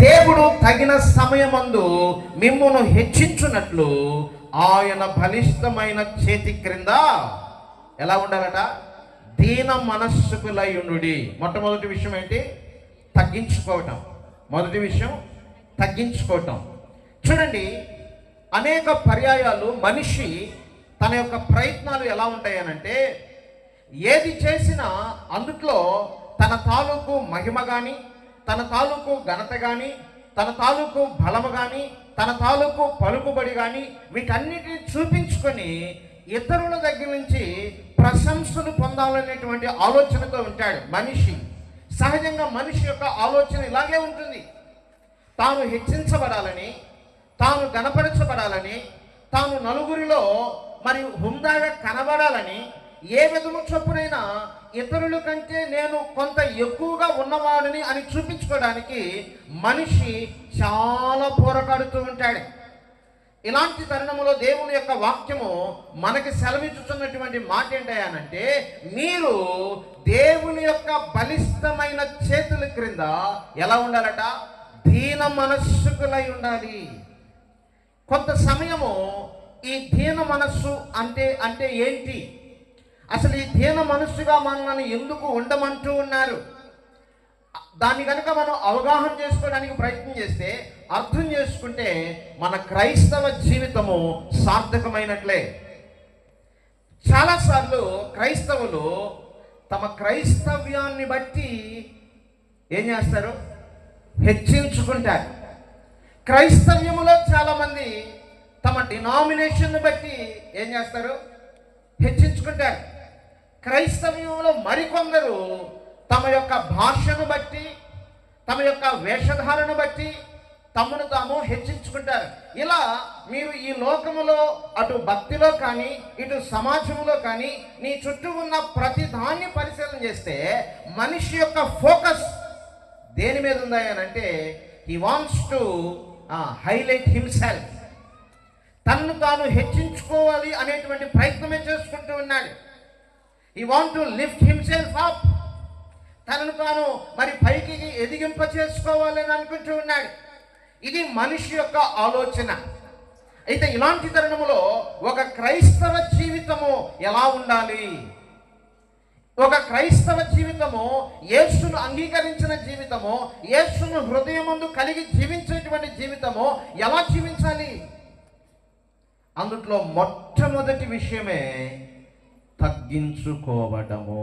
దేవుడు తగిన సమయమందు మిమ్మును హెచ్చించున్నట్లు ఆయన బలిష్టమైన చేతి క్రింద ఎలా ఉండాలట? దీన మనస్సుకులై ఉండుడి. మొట్టమొదటి విషయం ఏంటి? తగ్గించుకోవటం. మొదటి విషయం తగ్గించుకోవటం. చూడండి, అనేక పర్యాయాలు మనిషి తన యొక్క ప్రయత్నాలు ఎలా ఉంటాయనంటే, ఏది చేసినా అందుట్లో తన తాలూకు మహిమ కానీ, తన తాలూకు ఘనత కానీ, తన తాలూకు బలము కానీ, తన తాలూకు పలుకుబడి కానీ వీటన్నిటిని చూపించుకొని ఇతరుల దగ్గర నుంచి ప్రశంసలు పొందాలనేటువంటి ఆలోచనతో ఉంటాడు మనిషి. సహజంగా మనిషి యొక్క ఆలోచన ఇలాగే ఉంటుంది. తాను హెచ్చించబడాలని, తాను గణపరచబడాలని, తాను నలుగురిలో మరి హుందాగా కనబడాలని, ఏ విధము చొప్పునైనా ఇతరుల కంటే నేను కొంత ఎక్కువగా ఉన్నవాడిని అని చూపించుకోవడానికి మనిషి చాలా పోరాడుతూ ఉంటాడు. ఇలాంటి తరుణంలో దేవుని యొక్క వాక్యము మనకి సెలవిచ్చుతున్నటువంటి మాట ఏంటంటే, మీరు దేవుని యొక్క బలిష్టమైన చేతుల క్రింద ఎలా ఉండాలట? దీన మనస్సుకులై ఉండాలి. కొంత సమయము ఈ దీన మనస్సు అంటే ఏంటి? అసలు ఈ దీన మనస్సుగా మనల్ని ఎందుకు ఉండమంటూ ఉన్నారు? దాన్ని కనుక మనం అవగాహన చేసుకోవడానికి ప్రయత్నం చేస్తే, అర్థం చేసుకుంటే మన క్రైస్తవ జీవితము సార్థకమైనట్లే. చాలాసార్లు క్రైస్తవులు తమ క్రైస్తవ్యాన్ని బట్టి ఏం చేస్తారు? హెచ్చించుకుంటారు. క్రైస్తవ్యములో చాలామంది తమ డినామినేషన్ బట్టి ఏం చేస్తారు? హెచ్చించుకుంటారు. క్రైస్తవ్యంలో మరికొందరు తమ యొక్క భాషను బట్టి, తమ యొక్క వేషధారను బట్టి తమను తాము హెచ్చించుకుంటారు. ఇలా మీరు ఈ లోకములో అటు భక్తిలో కానీ, ఇటు సమాజంలో కానీ, నీ చుట్టూ ఉన్న ప్రతి దాన్ని పరిశీలన చేస్తే మనిషి యొక్క ఫోకస్ దేని మీద ఉందా అని అంటే, he wants to highlight himself. తన్ను తాను హెచ్చించుకోవాలి అనేటువంటి ప్రయత్నమే చేసుకుంటూ ఉన్నాడు. He want to lift himself up. తనను తాను మరి పైకి ఎదిగింప చేసుకోవాలని అనుకుంటూ ఉన్నాడు. ఇది మనిషి యొక్క ఆలోచన. అయితే ఇలాంటి తరుణంలో ఒక క్రైస్తవ జీవితము ఎలా ఉండాలి? ఒక క్రైస్తవ జీవితము యేసును అంగీకరించిన జీవితము, యేసును హృదయమందు కలిగి జీవించేటువంటి జీవితము ఎలా జీవించాలి? అందుట్లో మొట్టమొదటి విషయమే తగ్గించుకోవటము.